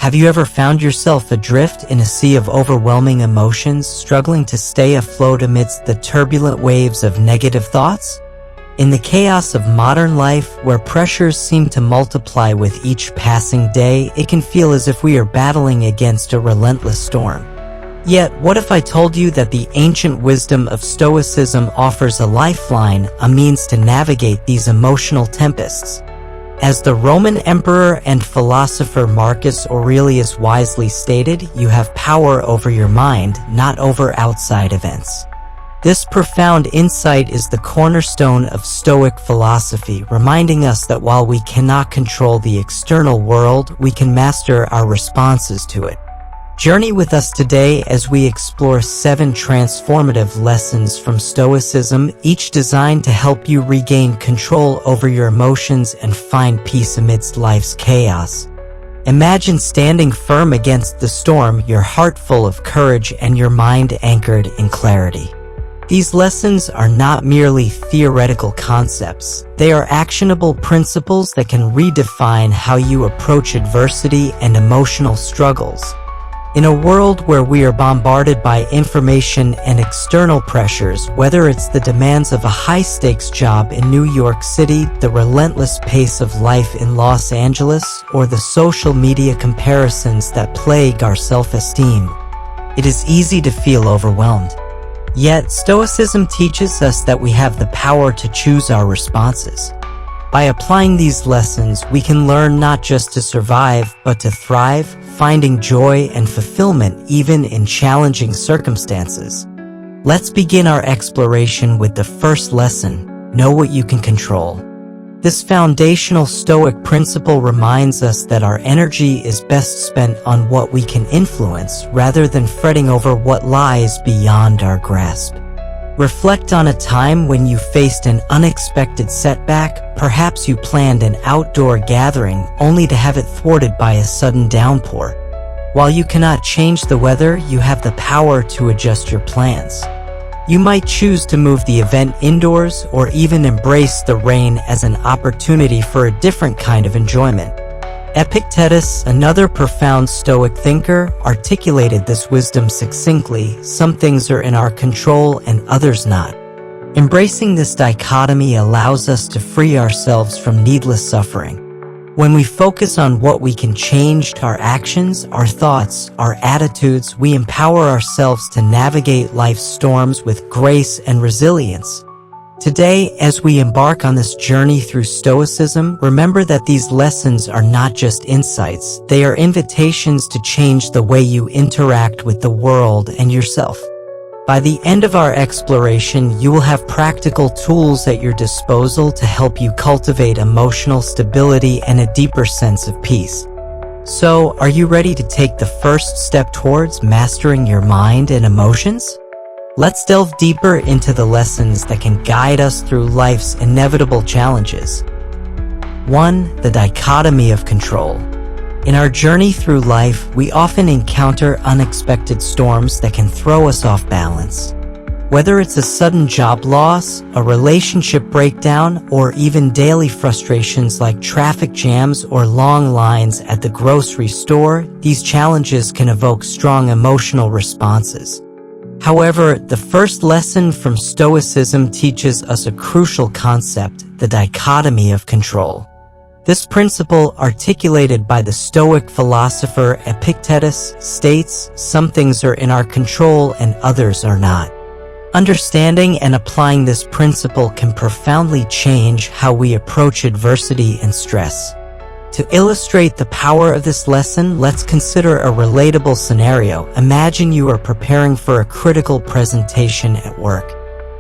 Have you ever found yourself adrift in a sea of overwhelming emotions, struggling to stay afloat amidst the turbulent waves of negative thoughts? In the chaos of modern life, where pressures seem to multiply with each passing day, it can feel as if we are battling against a relentless storm. Yet, what if I told you that the ancient wisdom of Stoicism offers a lifeline, a means to navigate these emotional tempests? As the Roman emperor and philosopher Marcus Aurelius wisely stated, you have power over your mind, not over outside events. This profound insight is the cornerstone of Stoic philosophy, reminding us that while we cannot control the external world, we can master our responses to it. Journey with us today as we explore 7 transformative lessons from Stoicism, each designed to help you regain control over your emotions and find peace amidst life's chaos. Imagine standing firm against the storm, your heart full of courage and your mind anchored in clarity. These lessons are not merely theoretical concepts. They are actionable principles that can redefine how you approach adversity and emotional struggles. In a world where we are bombarded by information and external pressures, whether it's the demands of a high-stakes job in New York City, the relentless pace of life in Los Angeles, or the social media comparisons that plague our self-esteem, it is easy to feel overwhelmed. Yet, Stoicism teaches us that we have the power to choose our responses. By applying these lessons, we can learn not just to survive, but to thrive, finding joy and fulfillment even in challenging circumstances. Let's begin our exploration with the first lesson: know what you can control. This foundational Stoic principle reminds us that our energy is best spent on what we can influence rather than fretting over what lies beyond our grasp. Reflect on a time when you faced an unexpected setback. Perhaps you planned an outdoor gathering only to have it thwarted by a sudden downpour. While you cannot change the weather, you have the power to adjust your plans. You might choose to move the event indoors or even embrace the rain as an opportunity for a different kind of enjoyment. Epictetus, another profound Stoic thinker, articulated this wisdom succinctly: some things are in our control and others not. Embracing this dichotomy allows us to free ourselves from needless suffering. When we focus on what we can change, our actions, our thoughts, our attitudes, we empower ourselves to navigate life's storms with grace and resilience. Today, as we embark on this journey through Stoicism, remember that these lessons are not just insights, they are invitations to change the way you interact with the world and yourself. By the end of our exploration, you will have practical tools at your disposal to help you cultivate emotional stability and a deeper sense of peace. So, are you ready to take the first step towards mastering your mind and emotions? Let's delve deeper into the lessons that can guide us through life's inevitable challenges. 1. The Dichotomy of Control. In our journey through life, we often encounter unexpected storms that can throw us off balance. Whether it's a sudden job loss, a relationship breakdown, or even daily frustrations like traffic jams or long lines at the grocery store, these challenges can evoke strong emotional responses. However, the first lesson from Stoicism teaches us a crucial concept: the dichotomy of control. This principle, articulated by the Stoic philosopher Epictetus, states, some things are in our control and others are not. Understanding and applying this principle can profoundly change how we approach adversity and stress. To illustrate the power of this lesson, let's consider a relatable scenario. Imagine you are preparing for a critical presentation at work.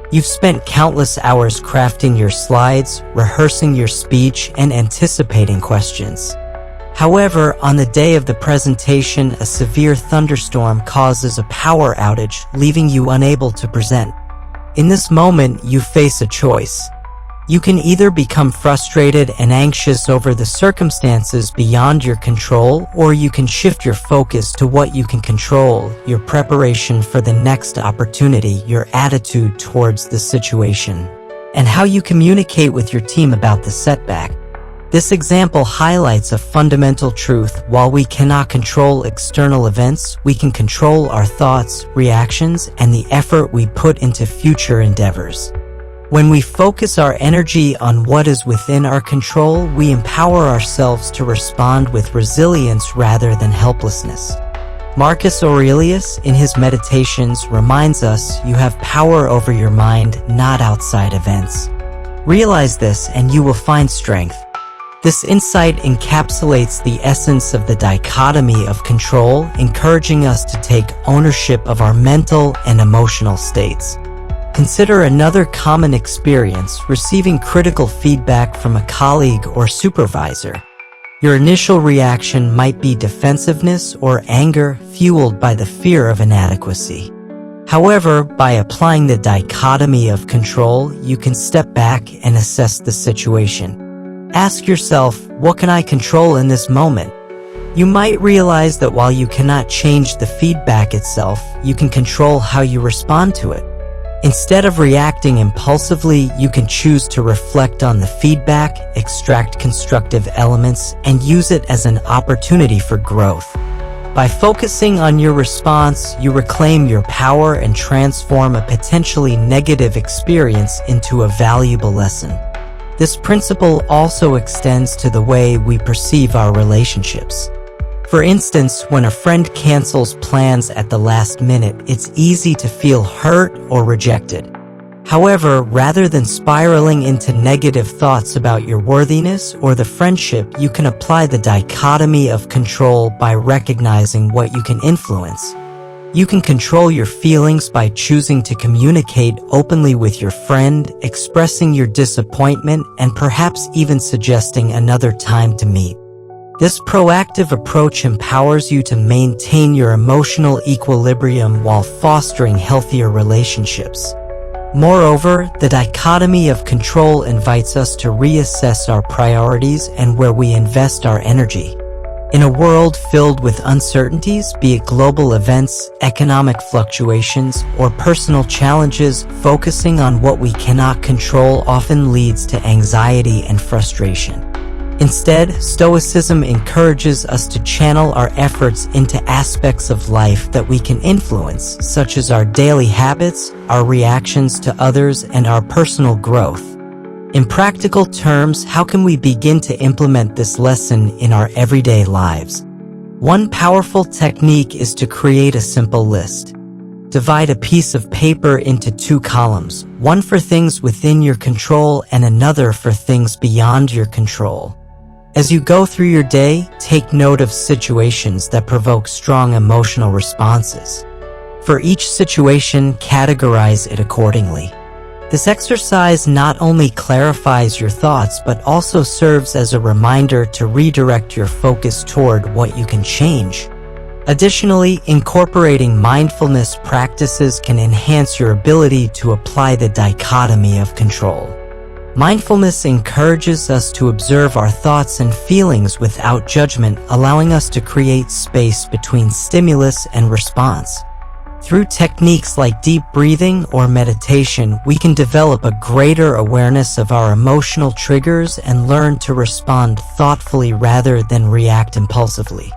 You've spent countless hours crafting your slides, rehearsing your speech, and anticipating questions. However, on the day of the presentation, a severe thunderstorm causes a power outage, leaving you unable to present. In this moment, you face a choice. You can either become frustrated and anxious over the circumstances beyond your control, or you can shift your focus to what you can control: your preparation for the next opportunity, your attitude towards the situation, and how you communicate with your team about the setback. This example highlights a fundamental truth. While we cannot control external events, we can control our thoughts, reactions, and the effort we put into future endeavors. When we focus our energy on what is within our control, we empower ourselves to respond with resilience rather than helplessness. Marcus Aurelius, in his Meditations, reminds us you have power over your mind, not outside events. Realize this and you will find strength. This insight encapsulates the essence of the dichotomy of control, encouraging us to take ownership of our mental and emotional states. Consider another common experience: receiving critical feedback from a colleague or supervisor. Your initial reaction might be defensiveness or anger, fueled by the fear of inadequacy. However, by applying the dichotomy of control, you can step back and assess the situation. Ask yourself, what can I control in this moment? You might realize that while you cannot change the feedback itself, you can control how you respond to it. Instead of reacting impulsively, you can choose to reflect on the feedback, extract constructive elements, and use it as an opportunity for growth. By focusing on your response, you reclaim your power and transform a potentially negative experience into a valuable lesson. This principle also extends to the way we perceive our relationships. For instance, when a friend cancels plans at the last minute, it's easy to feel hurt or rejected. However, rather than spiraling into negative thoughts about your worthiness or the friendship, you can apply the dichotomy of control by recognizing what you can influence. You can control your feelings by choosing to communicate openly with your friend, expressing your disappointment, and perhaps even suggesting another time to meet. This proactive approach empowers you to maintain your emotional equilibrium while fostering healthier relationships. Moreover, the dichotomy of control invites us to reassess our priorities and where we invest our energy. In a world filled with uncertainties, be it global events, economic fluctuations, or personal challenges, focusing on what we cannot control often leads to anxiety and frustration. Instead, Stoicism encourages us to channel our efforts into aspects of life that we can influence, such as our daily habits, our reactions to others, and our personal growth. In practical terms, how can we begin to implement this lesson in our everyday lives? One powerful technique is to create a simple list. Divide a piece of paper into two columns, one for things within your control and another for things beyond your control. As you go through your day, take note of situations that provoke strong emotional responses. For each situation, categorize it accordingly. This exercise not only clarifies your thoughts but also serves as a reminder to redirect your focus toward what you can change. Additionally, incorporating mindfulness practices can enhance your ability to apply the dichotomy of control. Mindfulness encourages us to observe our thoughts and feelings without judgment, allowing us to create space between stimulus and response. Through techniques like deep breathing or meditation, we can develop a greater awareness of our emotional triggers and learn to respond thoughtfully rather than react impulsively.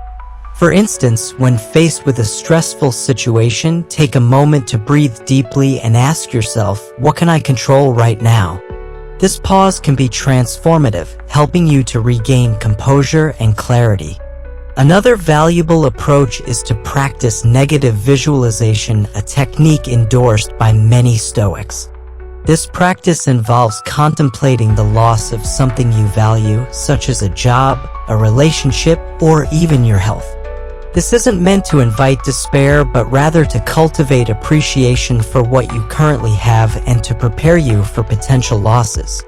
For instance, when faced with a stressful situation, take a moment to breathe deeply and ask yourself, what can I control right now? This pause can be transformative, helping you to regain composure and clarity. Another valuable approach is to practice negative visualization, a technique endorsed by many Stoics. This practice involves contemplating the loss of something you value, such as a job, a relationship, or even your health. This isn't meant to invite despair, but rather to cultivate appreciation for what you currently have and to prepare you for potential losses.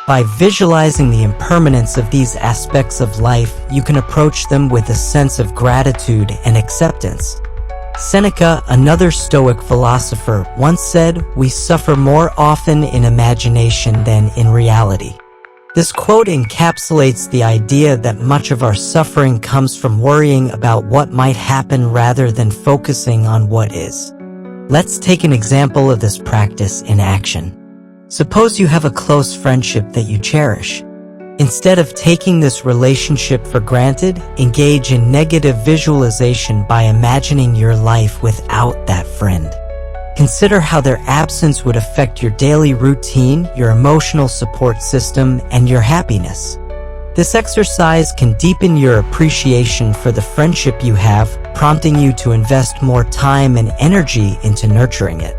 By visualizing the impermanence of these aspects of life, you can approach them with a sense of gratitude and acceptance. Seneca, another Stoic philosopher, once said, "We suffer more often in imagination than in reality." This quote encapsulates the idea that much of our suffering comes from worrying about what might happen rather than focusing on what is. Let's take an example of this practice in action. Suppose you have a close friendship that you cherish. Instead of taking this relationship for granted, engage in negative visualization by imagining your life without that friend. Consider how their absence would affect your daily routine, your emotional support system, and your happiness. This exercise can deepen your appreciation for the friendship you have, prompting you to invest more time and energy into nurturing it.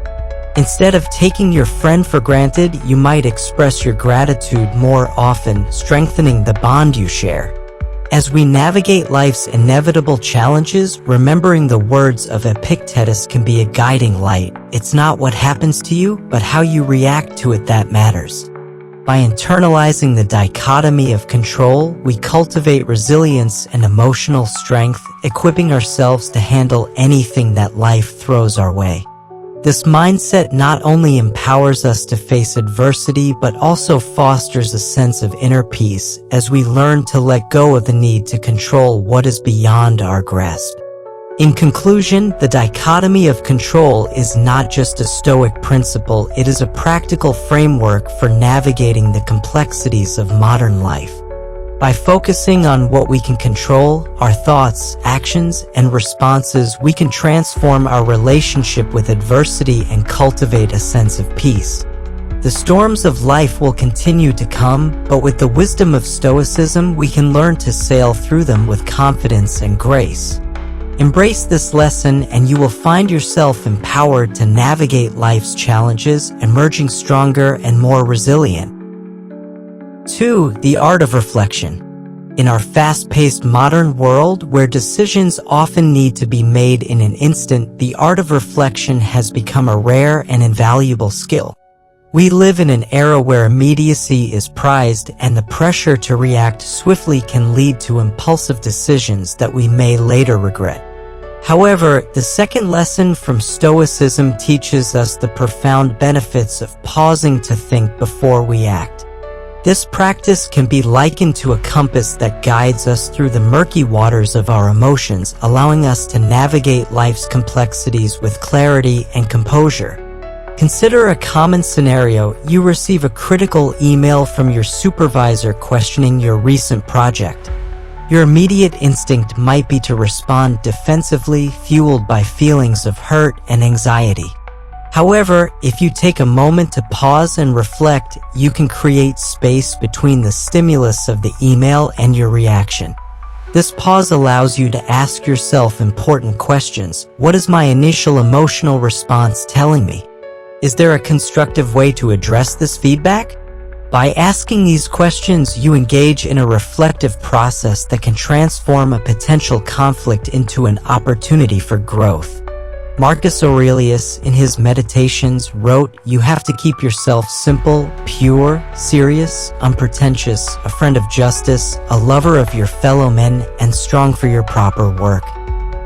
Instead of taking your friend for granted, you might express your gratitude more often, strengthening the bond you share. As we navigate life's inevitable challenges, remembering the words of Epictetus can be a guiding light. It's not what happens to you, but how you react to it that matters. By internalizing the dichotomy of control, we cultivate resilience and emotional strength, equipping ourselves to handle anything that life throws our way. This mindset not only empowers us to face adversity, but also fosters a sense of inner peace as we learn to let go of the need to control what is beyond our grasp. In conclusion, the dichotomy of control is not just a Stoic principle, it is a practical framework for navigating the complexities of modern life. By focusing on what we can control, our thoughts, actions, and responses, we can transform our relationship with adversity and cultivate a sense of peace. The storms of life will continue to come, but with the wisdom of Stoicism, we can learn to sail through them with confidence and grace. Embrace this lesson and you will find yourself empowered to navigate life's challenges, emerging stronger and more resilient. 2. The art of reflection. In our fast-paced modern world, where decisions often need to be made in an instant, the art of reflection has become a rare and invaluable skill. We live in an era where immediacy is prized, and the pressure to react swiftly can lead to impulsive decisions that we may later regret. However, the second lesson from Stoicism teaches us the profound benefits of pausing to think before we act. This practice can be likened to a compass that guides us through the murky waters of our emotions, allowing us to navigate life's complexities with clarity and composure. Consider a common scenario. You receive a critical email from your supervisor questioning your recent project. Your immediate instinct might be to respond defensively, fueled by feelings of hurt and anxiety. However, if you take a moment to pause and reflect, you can create space between the stimulus of the email and your reaction. This pause allows you to ask yourself important questions. What is my initial emotional response telling me? Is there a constructive way to address this feedback? By asking these questions, you engage in a reflective process that can transform a potential conflict into an opportunity for growth. Marcus Aurelius, in his Meditations, wrote, "You have to keep yourself simple, pure, serious, unpretentious, a friend of justice, a lover of your fellow men, and strong for your proper work."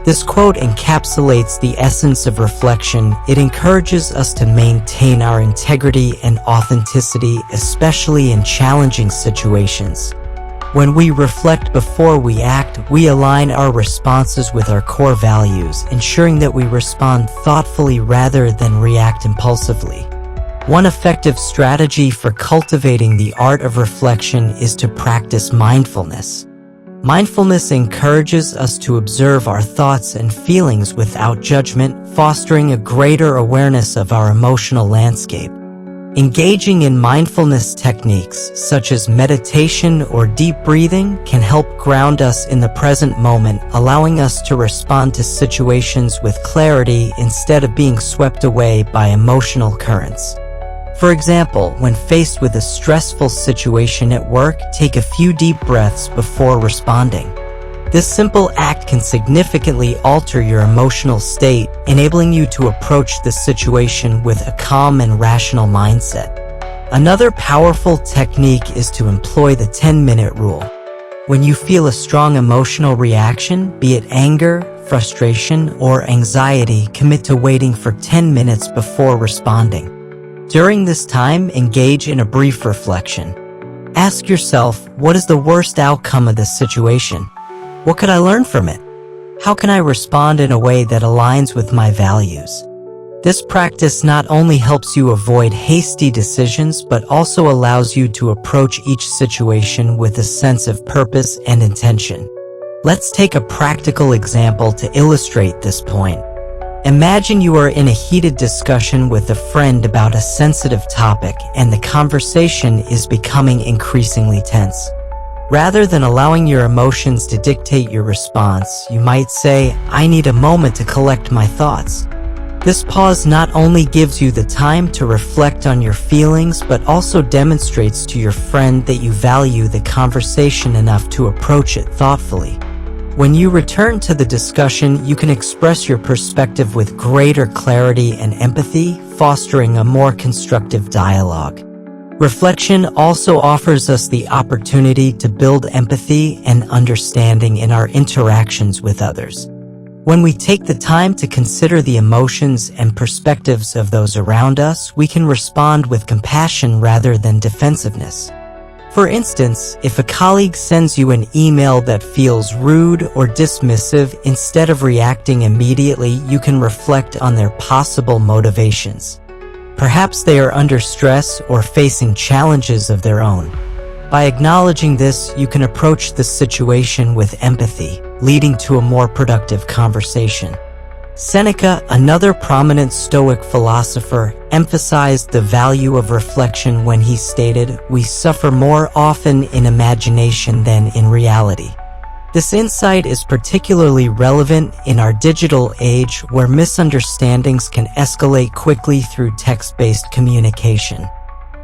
This quote encapsulates the essence of reflection. It encourages us to maintain our integrity and authenticity, especially in challenging situations. When we reflect before we act, we align our responses with our core values, ensuring that we respond thoughtfully rather than react impulsively. One effective strategy for cultivating the art of reflection is to practice mindfulness. Mindfulness encourages us to observe our thoughts and feelings without judgment, fostering a greater awareness of our emotional landscape. Engaging in mindfulness techniques, such as meditation or deep breathing, can help ground us in the present moment, allowing us to respond to situations with clarity instead of being swept away by emotional currents. For example, when faced with a stressful situation at work, take a few deep breaths before responding. This simple act can significantly alter your emotional state, enabling you to approach the situation with a calm and rational mindset. Another powerful technique is to employ the 10-minute rule. When you feel a strong emotional reaction, be it anger, frustration, or anxiety, commit to waiting for 10 minutes before responding. During this time, engage in a brief reflection. Ask yourself, what is the worst outcome of this situation? What could I learn from it? How can I respond in a way that aligns with my values? This practice not only helps you avoid hasty decisions but also allows you to approach each situation with a sense of purpose and intention. Let's take a practical example to illustrate this point. Imagine you are in a heated discussion with a friend about a sensitive topic and the conversation is becoming increasingly tense. Rather than allowing your emotions to dictate your response, you might say, "I need a moment to collect my thoughts." This pause not only gives you the time to reflect on your feelings, but also demonstrates to your friend that you value the conversation enough to approach it thoughtfully. When you return to the discussion, you can express your perspective with greater clarity and empathy, fostering a more constructive dialogue. Reflection also offers us the opportunity to build empathy and understanding in our interactions with others. When we take the time to consider the emotions and perspectives of those around us, we can respond with compassion rather than defensiveness. For instance, if a colleague sends you an email that feels rude or dismissive, instead of reacting immediately, you can reflect on their possible motivations. Perhaps they are under stress or facing challenges of their own. By acknowledging this, you can approach the situation with empathy, leading to a more productive conversation. Seneca, another prominent Stoic philosopher, emphasized the value of reflection when he stated, "We suffer more often in imagination than in reality." This insight is particularly relevant in our digital age where misunderstandings can escalate quickly through text-based communication.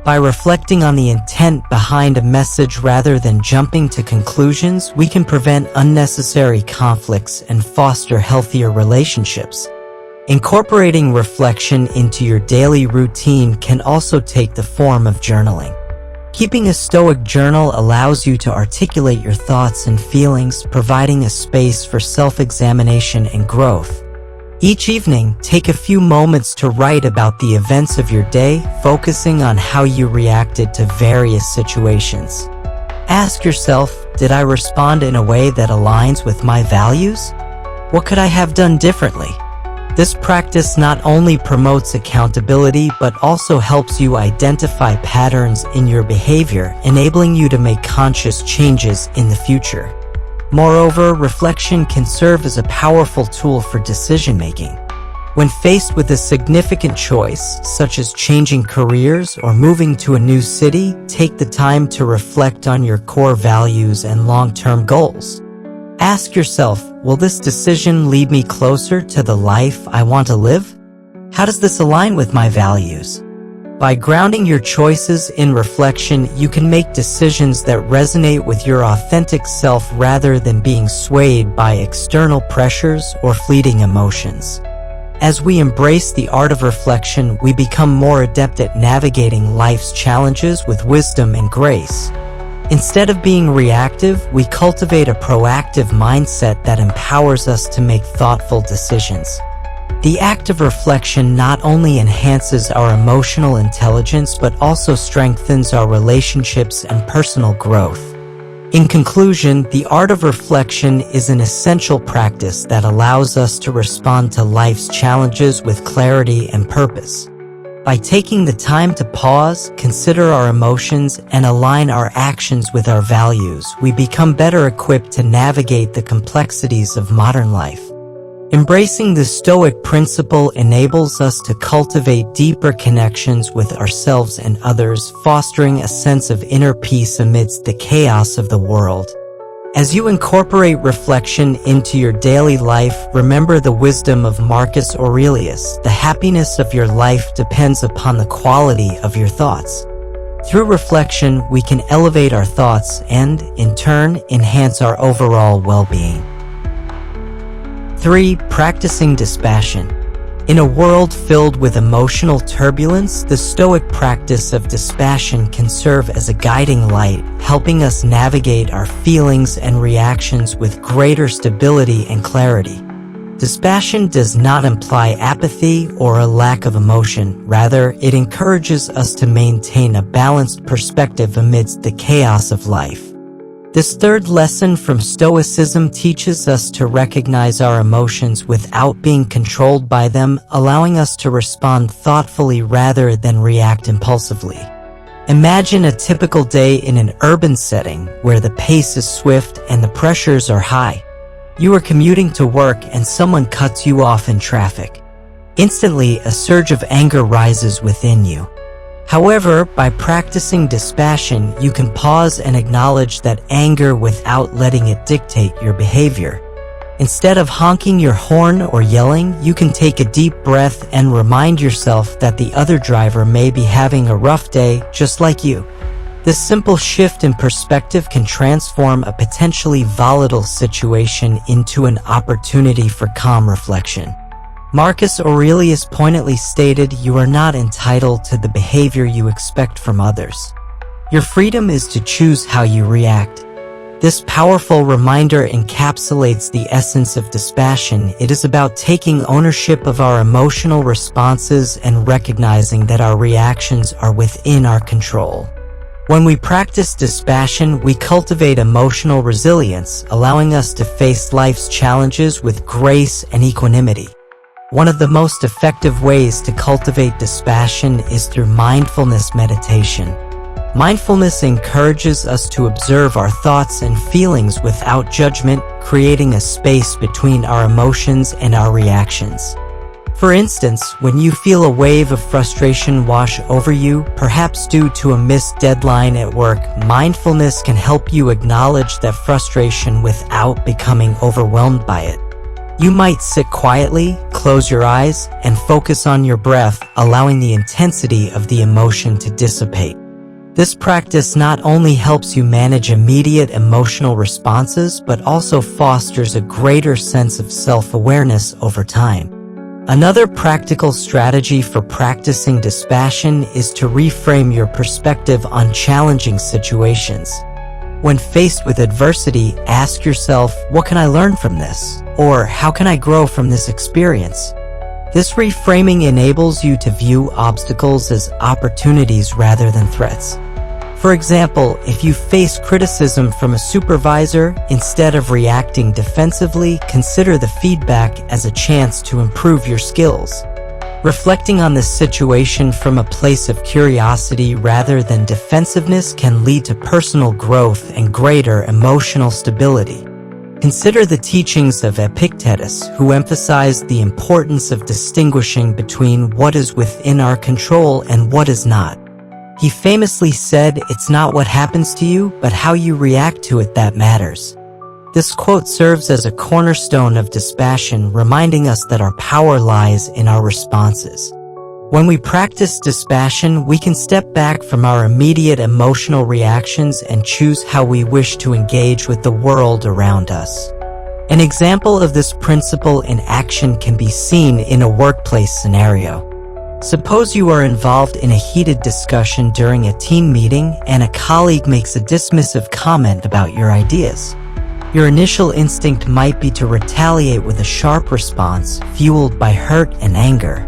By reflecting on the intent behind a message rather than jumping to conclusions, we can prevent unnecessary conflicts and foster healthier relationships. Incorporating reflection into your daily routine can also take the form of journaling. Keeping a Stoic journal allows you to articulate your thoughts and feelings, providing a space for self-examination and growth. Each evening, take a few moments to write about the events of your day, focusing on how you reacted to various situations. Ask yourself, did I respond in a way that aligns with my values? What could I have done differently? This practice not only promotes accountability but also helps you identify patterns in your behavior, enabling you to make conscious changes in the future. Moreover, reflection can serve as a powerful tool for decision-making. When faced with a significant choice, such as changing careers or moving to a new city, take the time to reflect on your core values and long-term goals. Ask yourself, will this decision lead me closer to the life I want to live? How does this align with my values? By grounding your choices in reflection, you can make decisions that resonate with your authentic self rather than being swayed by external pressures or fleeting emotions. As we embrace the art of reflection, we become more adept at navigating life's challenges with wisdom and grace. Instead of being reactive, we cultivate a proactive mindset that empowers us to make thoughtful decisions. The act of reflection not only enhances our emotional intelligence but also strengthens our relationships and personal growth. In conclusion, the art of reflection is an essential practice that allows us to respond to life's challenges with clarity and purpose. By taking the time to pause, consider our emotions, and align our actions with our values, we become better equipped to navigate the complexities of modern life. Embracing the Stoic principle enables us to cultivate deeper connections with ourselves and others, fostering a sense of inner peace amidst the chaos of the world. As you incorporate reflection into your daily life, remember the wisdom of Marcus Aurelius: the happiness of your life depends upon the quality of your thoughts. Through reflection, we can elevate our thoughts and, in turn, enhance our overall well-being. 3. Practicing dispassion. In a world filled with emotional turbulence, the Stoic practice of dispassion can serve as a guiding light, helping us navigate our feelings and reactions with greater stability and clarity. Dispassion does not imply apathy or a lack of emotion. Rather, it encourages us to maintain a balanced perspective amidst the chaos of life. This third lesson from Stoicism teaches us to recognize our emotions without being controlled by them, allowing us to respond thoughtfully rather than react impulsively. Imagine a typical day in an urban setting where the pace is swift and the pressures are high. You are commuting to work and someone cuts you off in traffic. Instantly, a surge of anger rises within you. However, by practicing dispassion, you can pause and acknowledge that anger without letting it dictate your behavior. Instead of honking your horn or yelling, you can take a deep breath and remind yourself that the other driver may be having a rough day just like you. This simple shift in perspective can transform a potentially volatile situation into an opportunity for calm reflection. Marcus Aurelius pointedly stated, "You are not entitled to the behavior you expect from others. Your freedom is to choose how you react." This powerful reminder encapsulates the essence of dispassion. It is about taking ownership of our emotional responses and recognizing that our reactions are within our control. When we practice dispassion, we cultivate emotional resilience, allowing us to face life's challenges with grace and equanimity. One of the most effective ways to cultivate dispassion is through mindfulness meditation. Mindfulness encourages us to observe our thoughts and feelings without judgment, creating a space between our emotions and our reactions. For instance, when you feel a wave of frustration wash over you, perhaps due to a missed deadline at work, mindfulness can help you acknowledge that frustration without becoming overwhelmed by it. You might sit quietly, close your eyes, and focus on your breath, allowing the intensity of the emotion to dissipate. This practice not only helps you manage immediate emotional responses, but also fosters a greater sense of self-awareness over time. Another practical strategy for practicing dispassion is to reframe your perspective on challenging situations. When faced with adversity, ask yourself, what can I learn from this? Or how can I grow from this experience? This reframing enables you to view obstacles as opportunities rather than threats. For example, if you face criticism from a supervisor, instead of reacting defensively, consider the feedback as a chance to improve your skills. Reflecting on this situation from a place of curiosity rather than defensiveness can lead to personal growth and greater emotional stability. Consider the teachings of Epictetus, who emphasized the importance of distinguishing between what is within our control and what is not. He famously said, "It's not what happens to you, but how you react to it that matters." This quote serves as a cornerstone of dispassion, reminding us that our power lies in our responses. When we practice dispassion, we can step back from our immediate emotional reactions and choose how we wish to engage with the world around us. An example of this principle in action can be seen in a workplace scenario. Suppose you are involved in a heated discussion during a team meeting and a colleague makes a dismissive comment about your ideas. Your initial instinct might be to retaliate with a sharp response, fueled by hurt and anger.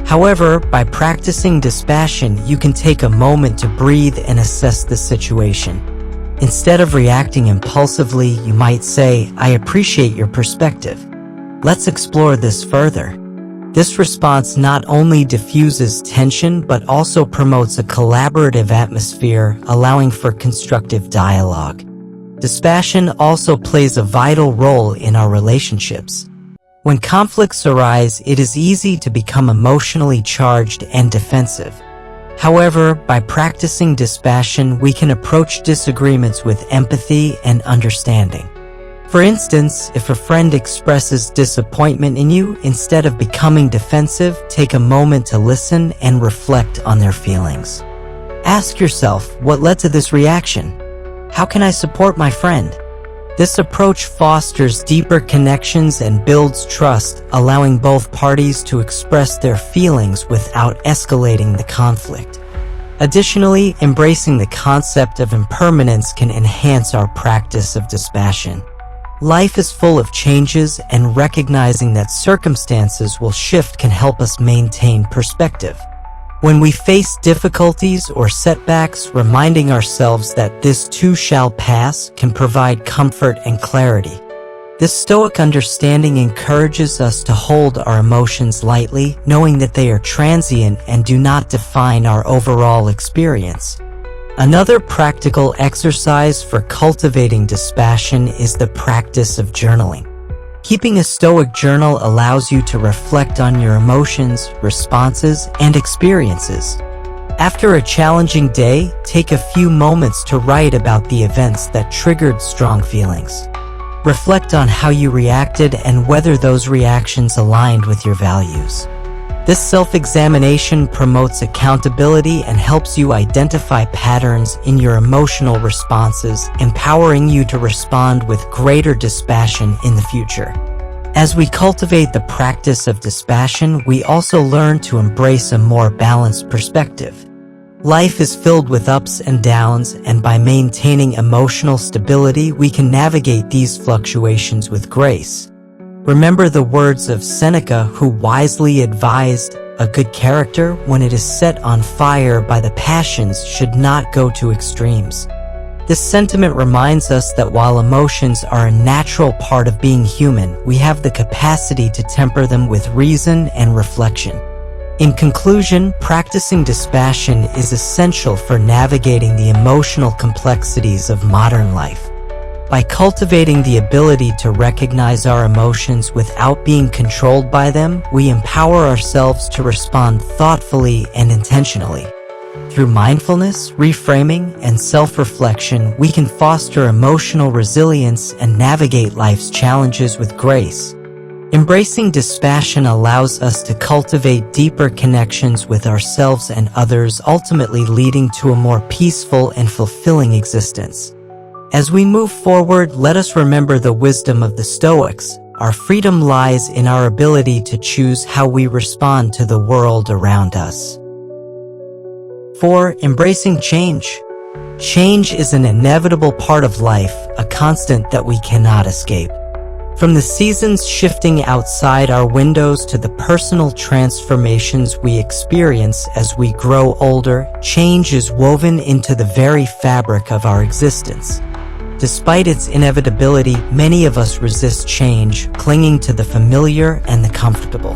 However, by practicing dispassion, you can take a moment to breathe and assess the situation. Instead of reacting impulsively, you might say, "I appreciate your perspective. Let's explore this further." This response not only diffuses tension, but also promotes a collaborative atmosphere, allowing for constructive dialogue. Dispassion also plays a vital role in our relationships. When conflicts arise, it is easy to become emotionally charged and defensive. However, by practicing dispassion, we can approach disagreements with empathy and understanding. For instance, if a friend expresses disappointment in you, instead of becoming defensive, take a moment to listen and reflect on their feelings. Ask yourself, what led to this reaction? How can I support my friend? This approach fosters deeper connections and builds trust, allowing both parties to express their feelings without escalating the conflict. Additionally, embracing the concept of impermanence can enhance our practice of dispassion. Life is full of changes, and recognizing that circumstances will shift can help us maintain perspective. When we face difficulties or setbacks, reminding ourselves that this too shall pass can provide comfort and clarity. This Stoic understanding encourages us to hold our emotions lightly, knowing that they are transient and do not define our overall experience. Another practical exercise for cultivating dispassion is the practice of journaling. Keeping a Stoic journal allows you to reflect on your emotions, responses, and experiences. After a challenging day, take a few moments to write about the events that triggered strong feelings. Reflect on how you reacted and whether those reactions aligned with your values. This self-examination promotes accountability and helps you identify patterns in your emotional responses, empowering you to respond with greater dispassion in the future. As we cultivate the practice of dispassion, we also learn to embrace a more balanced perspective. Life is filled with ups and downs, and by maintaining emotional stability, we can navigate these fluctuations with grace. Remember the words of Seneca, who wisely advised, "A good character, when it is set on fire by the passions, should not go to extremes." This sentiment reminds us that while emotions are a natural part of being human, we have the capacity to temper them with reason and reflection. In conclusion, practicing dispassion is essential for navigating the emotional complexities of modern life. By cultivating the ability to recognize our emotions without being controlled by them, we empower ourselves to respond thoughtfully and intentionally. Through mindfulness, reframing, and self-reflection, we can foster emotional resilience and navigate life's challenges with grace. Embracing dispassion allows us to cultivate deeper connections with ourselves and others, ultimately leading to a more peaceful and fulfilling existence. As we move forward, let us remember the wisdom of the Stoics. Our freedom lies in our ability to choose how we respond to the world around us. 4. Embracing change. Change is an inevitable part of life, a constant that we cannot escape. From the seasons shifting outside our windows to the personal transformations we experience as we grow older, change is woven into the very fabric of our existence. Despite its inevitability, many of us resist change, clinging to the familiar and the comfortable.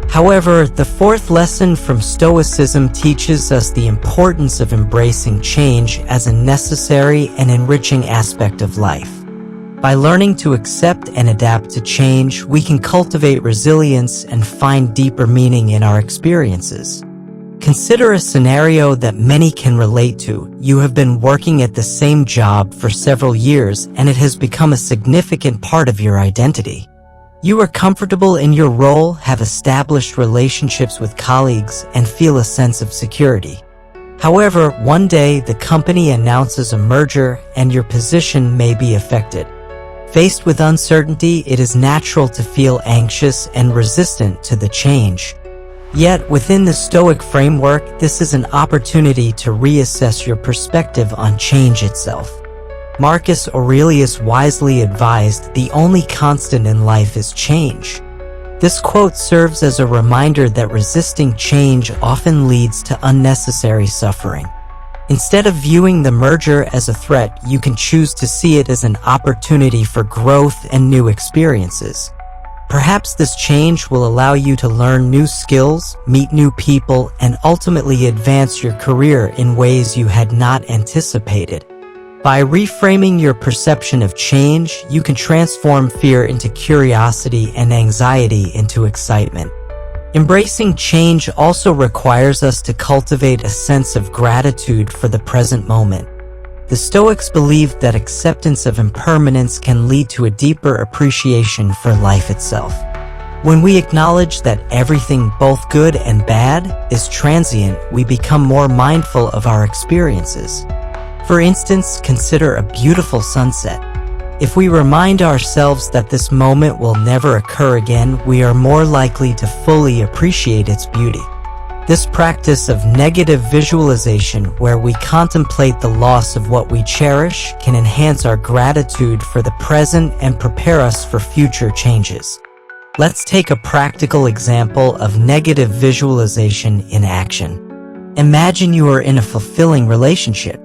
However, the fourth lesson from Stoicism teaches us the importance of embracing change as a necessary and enriching aspect of life. By learning to accept and adapt to change, we can cultivate resilience and find deeper meaning in our experiences. Consider a scenario that many can relate to. You have been working at the same job for several years, and it has become a significant part of your identity. You are comfortable in your role, have established relationships with colleagues, and feel a sense of security. However, one day the company announces a merger and your position may be affected. Faced with uncertainty, it is natural to feel anxious and resistant to the change. Yet, within the Stoic framework, this is an opportunity to reassess your perspective on change itself. Marcus Aurelius wisely advised, "The only constant in life is change." This quote serves as a reminder that resisting change often leads to unnecessary suffering. Instead of viewing the merger as a threat, you can choose to see it as an opportunity for growth and new experiences. Perhaps this change will allow you to learn new skills, meet new people, and ultimately advance your career in ways you had not anticipated. By reframing your perception of change, you can transform fear into curiosity and anxiety into excitement. Embracing change also requires us to cultivate a sense of gratitude for the present moment. The Stoics believed that acceptance of impermanence can lead to a deeper appreciation for life itself. When we acknowledge that everything, both good and bad, is transient, we become more mindful of our experiences. For instance, consider a beautiful sunset. If we remind ourselves that this moment will never occur again, we are more likely to fully appreciate its beauty. This practice of negative visualization, where we contemplate the loss of what we cherish, can enhance our gratitude for the present and prepare us for future changes. Let's take a practical example of negative visualization in action. Imagine you are in a fulfilling relationship.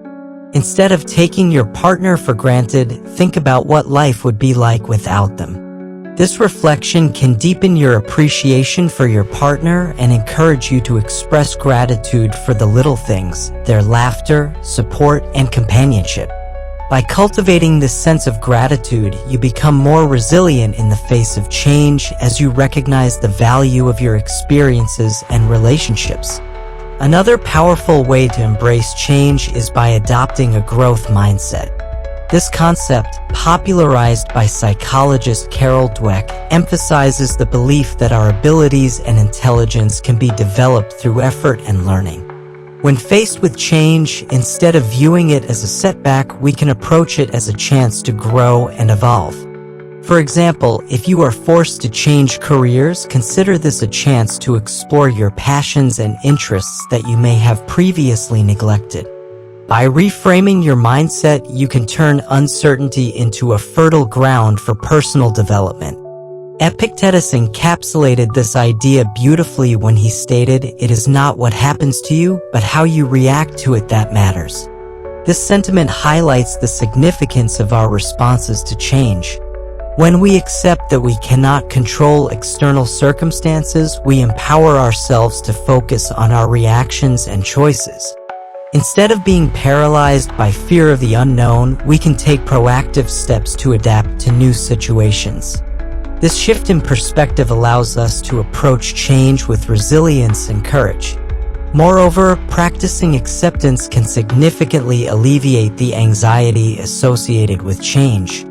Instead of taking your partner for granted, think about what life would be like without them. This reflection can deepen your appreciation for your partner and encourage you to express gratitude for the little things, their laughter, support, and companionship. By cultivating this sense of gratitude, you become more resilient in the face of change as you recognize the value of your experiences and relationships. Another powerful way to embrace change is by adopting a growth mindset. This concept, popularized by psychologist Carol Dweck, emphasizes the belief that our abilities and intelligence can be developed through effort and learning. When faced with change, instead of viewing it as a setback, we can approach it as a chance to grow and evolve. For example, if you are forced to change careers, consider this a chance to explore your passions and interests that you may have previously neglected. By reframing your mindset, you can turn uncertainty into a fertile ground for personal development. Epictetus encapsulated this idea beautifully when he stated, "It is not what happens to you, but how you react to it that matters." This sentiment highlights the significance of our responses to change. When we accept that we cannot control external circumstances, we empower ourselves to focus on our reactions and choices. Instead of being paralyzed by fear of the unknown, we can take proactive steps to adapt to new situations. This shift in perspective allows us to approach change with resilience and courage. Moreover, practicing acceptance can significantly alleviate the anxiety associated with change.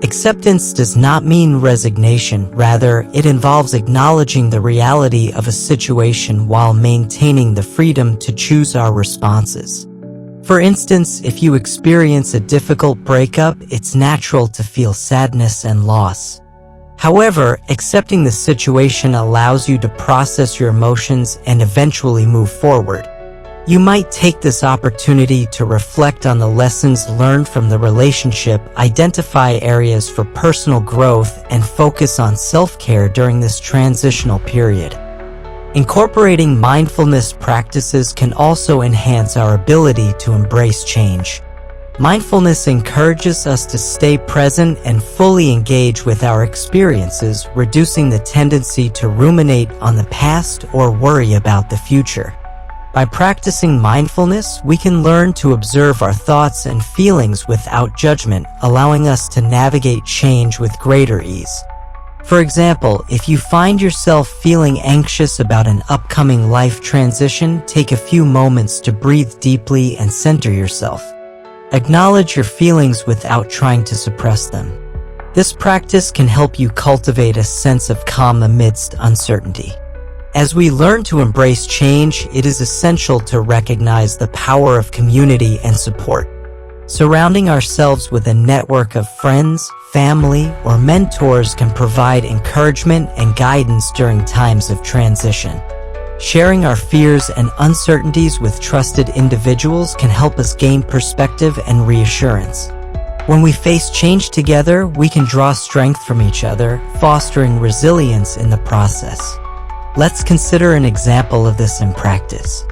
Acceptance does not mean resignation, rather, it involves acknowledging the reality of a situation while maintaining the freedom to choose our responses. For instance, if you experience a difficult breakup, it's natural to feel sadness and loss. However, accepting the situation allows you to process your emotions and eventually move forward. You might take this opportunity to reflect on the lessons learned from the relationship, identify areas for personal growth, and focus on self-care during this transitional period. Incorporating mindfulness practices can also enhance our ability to embrace change. Mindfulness encourages us to stay present and fully engage with our experiences, reducing the tendency to ruminate on the past or worry about the future. By practicing mindfulness, we can learn to observe our thoughts and feelings without judgment, allowing us to navigate change with greater ease. For example, if you find yourself feeling anxious about an upcoming life transition, take a few moments to breathe deeply and center yourself. Acknowledge your feelings without trying to suppress them. This practice can help you cultivate a sense of calm amidst uncertainty. As we learn to embrace change, it is essential to recognize the power of community and support. Surrounding ourselves with a network of friends, family, or mentors can provide encouragement and guidance during times of transition. Sharing our fears and uncertainties with trusted individuals can help us gain perspective and reassurance. When we face change together, we can draw strength from each other, fostering resilience in the process. Let's consider an example of this in practice.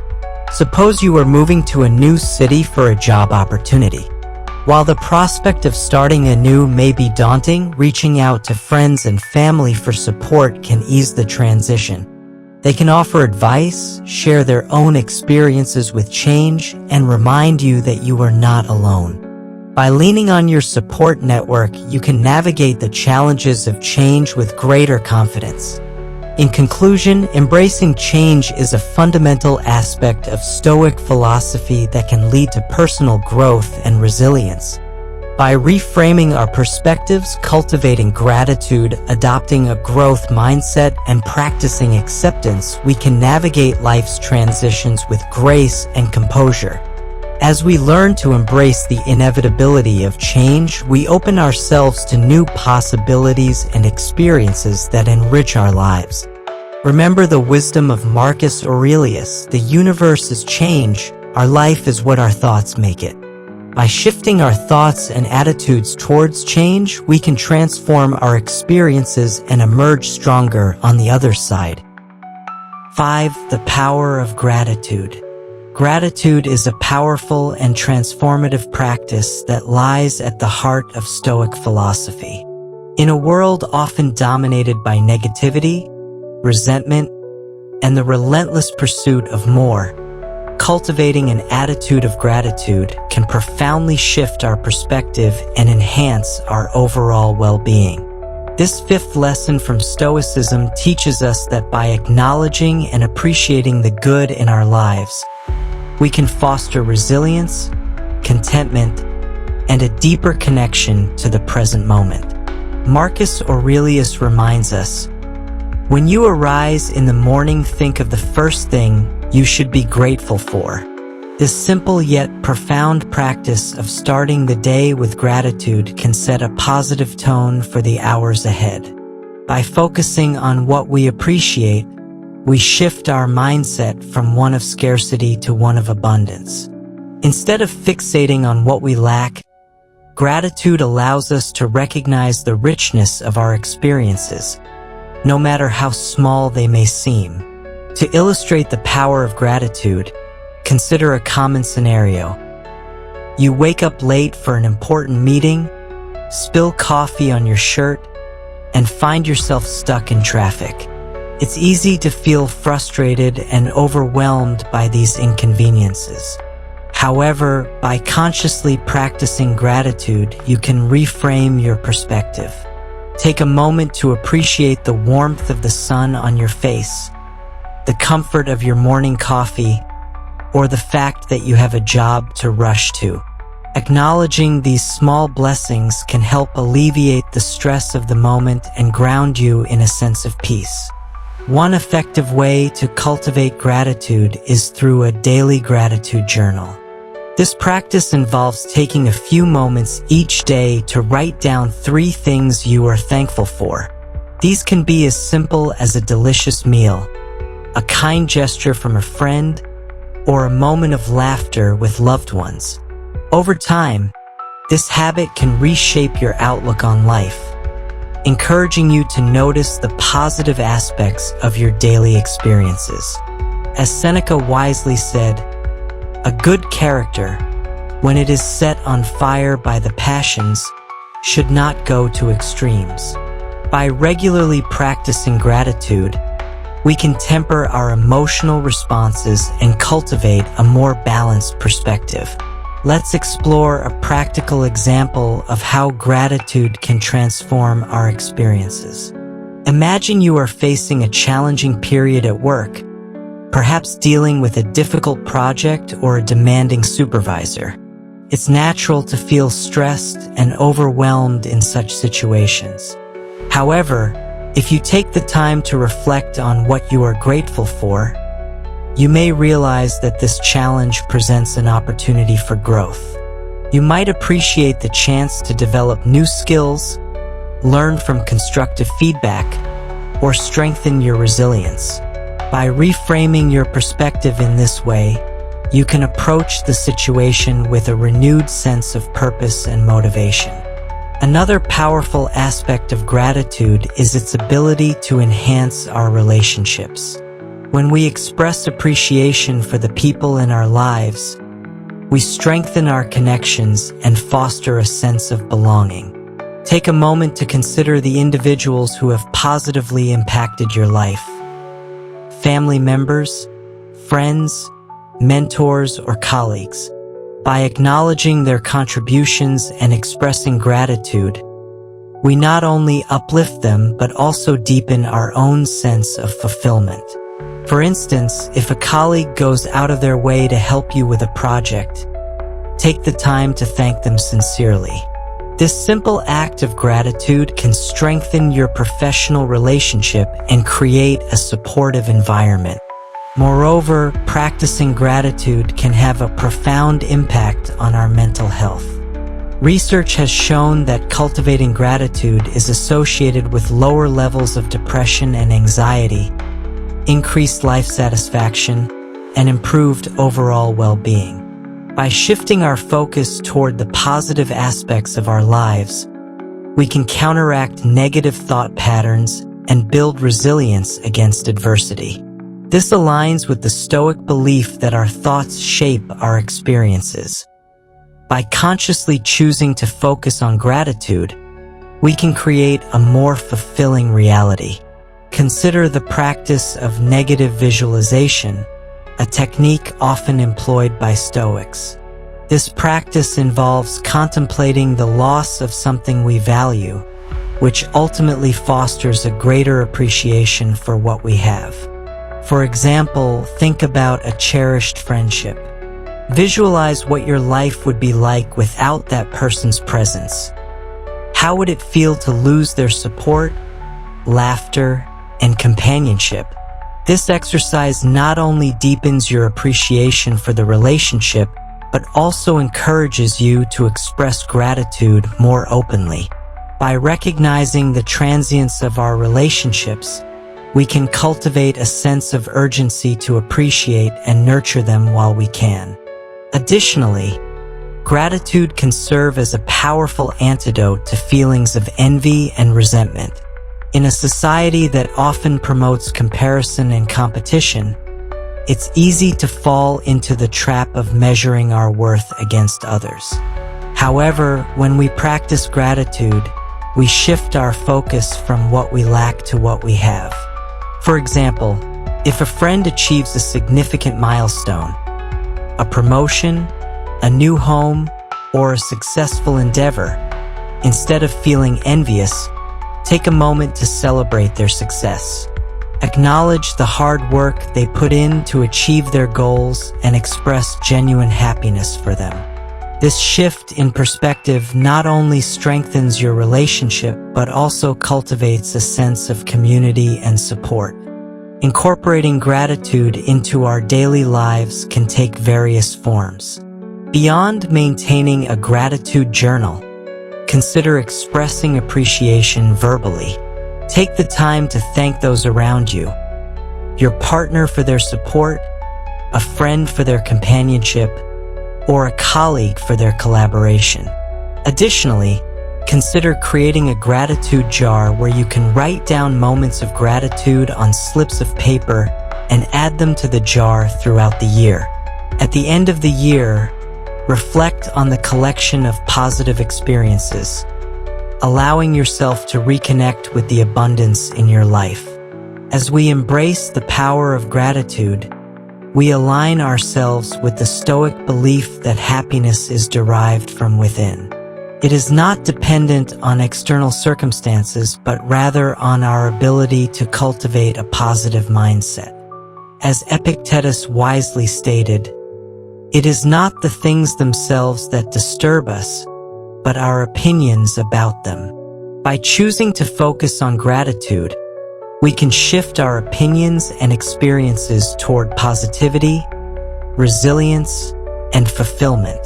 Suppose you are moving to a new city for a job opportunity. While the prospect of starting anew may be daunting, reaching out to friends and family for support can ease the transition. They can offer advice, share their own experiences with change, and remind you that you are not alone. By leaning on your support network, you can navigate the challenges of change with greater confidence. In conclusion, embracing change is a fundamental aspect of Stoic philosophy that can lead to personal growth and resilience. By reframing our perspectives, cultivating gratitude, adopting a growth mindset, and practicing acceptance, we can navigate life's transitions with grace and composure. As we learn to embrace the inevitability of change, we open ourselves to new possibilities and experiences that enrich our lives. Remember the wisdom of Marcus Aurelius: the universe is change, our life is what our thoughts make it. By shifting our thoughts and attitudes towards change, we can transform our experiences and emerge stronger on the other side. 5. The power of gratitude. Gratitude is a powerful and transformative practice that lies at the heart of Stoic philosophy. In a world often dominated by negativity, resentment, and the relentless pursuit of more, cultivating an attitude of gratitude can profoundly shift our perspective and enhance our overall well-being. This fifth lesson from Stoicism teaches us that by acknowledging and appreciating the good in our lives, we can foster resilience, contentment, and a deeper connection to the present moment. Marcus Aurelius reminds us, "When you arise in the morning, think of the first thing you should be grateful for." This simple yet profound practice of starting the day with gratitude can set a positive tone for the hours ahead. By focusing on what we appreciate, we shift our mindset from one of scarcity to one of abundance. Instead of fixating on what we lack, gratitude allows us to recognize the richness of our experiences, no matter how small they may seem. To illustrate the power of gratitude, consider a common scenario. You wake up late for an important meeting, spill coffee on your shirt, and find yourself stuck in traffic. It's easy to feel frustrated and overwhelmed by these inconveniences. However, by consciously practicing gratitude, you can reframe your perspective. Take a moment to appreciate the warmth of the sun on your face, the comfort of your morning coffee, or the fact that you have a job to rush to. Acknowledging these small blessings can help alleviate the stress of the moment and ground you in a sense of peace. One effective way to cultivate gratitude is through a daily gratitude journal. This practice involves taking a few moments each day to write down 3 things you are thankful for. These can be as simple as a delicious meal, a kind gesture from a friend, or a moment of laughter with loved ones. Over time, this habit can reshape your outlook on life, encouraging you to notice the positive aspects of your daily experiences. As Seneca wisely said, "A good character, when it is set on fire by the passions, should not go to extremes." By regularly practicing gratitude, we can temper our emotional responses and cultivate a more balanced perspective. Let's explore a practical example of how gratitude can transform our experiences. Imagine you are facing a challenging period at work, perhaps dealing with a difficult project or a demanding supervisor. It's natural to feel stressed and overwhelmed in such situations. However, if you take the time to reflect on what you are grateful for, you may realize that this challenge presents an opportunity for growth. You might appreciate the chance to develop new skills, learn from constructive feedback, or strengthen your resilience. By reframing your perspective in this way, you can approach the situation with a renewed sense of purpose and motivation. Another powerful aspect of gratitude is its ability to enhance our relationships. When we express appreciation for the people in our lives, we strengthen our connections and foster a sense of belonging. Take a moment to consider the individuals who have positively impacted your life. Family members, friends, mentors, or colleagues. By acknowledging their contributions and expressing gratitude, we not only uplift them but also deepen our own sense of fulfillment. For instance, if a colleague goes out of their way to help you with a project, take the time to thank them sincerely. This simple act of gratitude can strengthen your professional relationship and create a supportive environment. Moreover, practicing gratitude can have a profound impact on our mental health. Research has shown that cultivating gratitude is associated with lower levels of depression and anxiety, increased life satisfaction, and improved overall well-being. By shifting our focus toward the positive aspects of our lives, we can counteract negative thought patterns and build resilience against adversity. This aligns with the Stoic belief that our thoughts shape our experiences. By consciously choosing to focus on gratitude, we can create a more fulfilling reality. Consider the practice of negative visualization, a technique often employed by Stoics. This practice involves contemplating the loss of something we value, which ultimately fosters a greater appreciation for what we have. For example, think about a cherished friendship. Visualize what your life would be like without that person's presence. How would it feel to lose their support, laughter, and companionship? This exercise not only deepens your appreciation for the relationship, but also encourages you to express gratitude more openly. By recognizing the transience of our relationships, we can cultivate a sense of urgency to appreciate and nurture them while we can. Additionally, gratitude can serve as a powerful antidote to feelings of envy and resentment. In a society that often promotes comparison and competition, it's easy to fall into the trap of measuring our worth against others. However, when we practice gratitude, we shift our focus from what we lack to what we have. For example, if a friend achieves a significant milestone, a promotion, a new home, or a successful endeavor, instead of feeling envious, take a moment to celebrate their success. Acknowledge the hard work they put in to achieve their goals and express genuine happiness for them. This shift in perspective not only strengthens your relationship, but also cultivates a sense of community and support. Incorporating gratitude into our daily lives can take various forms. Beyond maintaining a gratitude journal, consider expressing appreciation verbally. Take the time to thank those around you, your partner for their support, a friend for their companionship, or a colleague for their collaboration. Additionally, consider creating a gratitude jar where you can write down moments of gratitude on slips of paper and add them to the jar throughout the year. At the end of the year, reflect on the collection of positive experiences, allowing yourself to reconnect with the abundance in your life. As we embrace the power of gratitude, we align ourselves with the Stoic belief that happiness is derived from within. It is not dependent on external circumstances, but rather on our ability to cultivate a positive mindset. As Epictetus wisely stated, "It is not the things themselves that disturb us, but our opinions about them." By choosing to focus on gratitude, we can shift our opinions and experiences toward positivity, resilience, and fulfillment.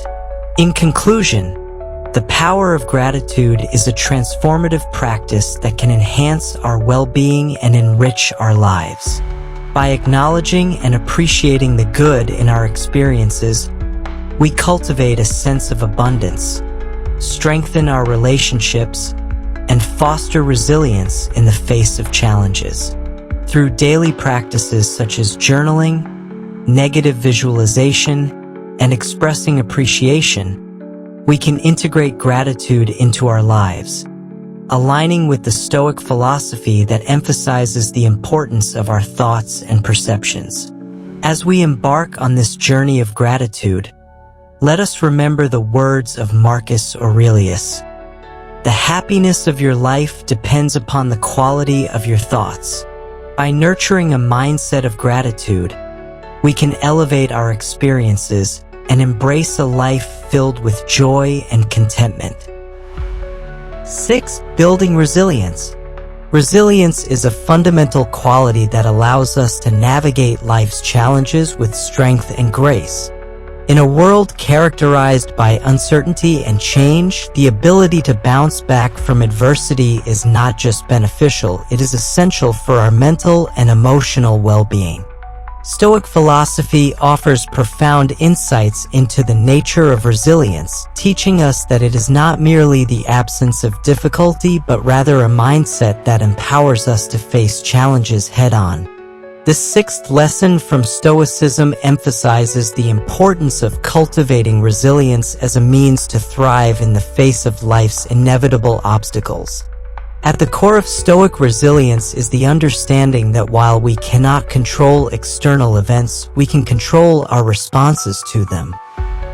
In conclusion, the power of gratitude is a transformative practice that can enhance our well-being and enrich our lives. By acknowledging and appreciating the good in our experiences, we cultivate a sense of abundance, strengthen our relationships, and foster resilience in the face of challenges. Through daily practices such as journaling, negative visualization, and expressing appreciation, we can integrate gratitude into our lives, aligning with the Stoic philosophy that emphasizes the importance of our thoughts and perceptions. As we embark on this journey of gratitude, let us remember the words of Marcus Aurelius: "The happiness of your life depends upon the quality of your thoughts." By nurturing a mindset of gratitude, we can elevate our experiences and embrace a life filled with joy and contentment. 6. Building resilience. Resilience is a fundamental quality that allows us to navigate life's challenges with strength and grace. In a world characterized by uncertainty and change, the ability to bounce back from adversity is not just beneficial, it is essential for our mental and emotional well-being. Stoic philosophy offers profound insights into the nature of resilience, teaching us that it is not merely the absence of difficulty, but rather a mindset that empowers us to face challenges head-on. The sixth lesson from Stoicism emphasizes the importance of cultivating resilience as a means to thrive in the face of life's inevitable obstacles. At the core of Stoic resilience is the understanding that while we cannot control external events, we can control our responses to them.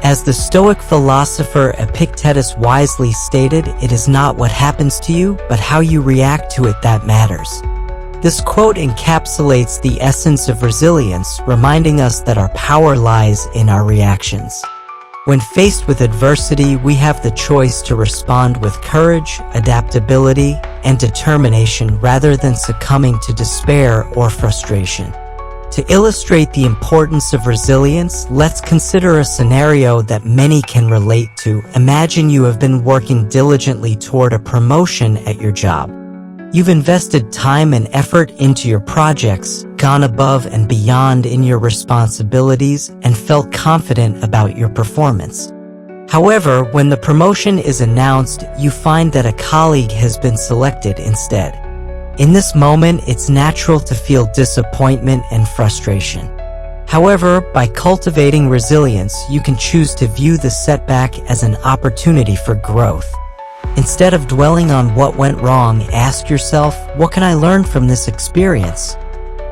As the Stoic philosopher Epictetus wisely stated, it is not what happens to you, but how you react to it that matters. This quote encapsulates the essence of resilience, reminding us that our power lies in our reactions. When faced with adversity, we have the choice to respond with courage, adaptability, and determination rather than succumbing to despair or frustration. To illustrate the importance of resilience, let's consider a scenario that many can relate to. Imagine you have been working diligently toward a promotion at your job. You've invested time and effort into your projects, gone above and beyond in your responsibilities, and felt confident about your performance. However, when the promotion is announced, you find that a colleague has been selected instead. In this moment, it's natural to feel disappointment and frustration. However, by cultivating resilience, you can choose to view the setback as an opportunity for growth. Instead of dwelling on what went wrong, ask yourself, what can I learn from this experience?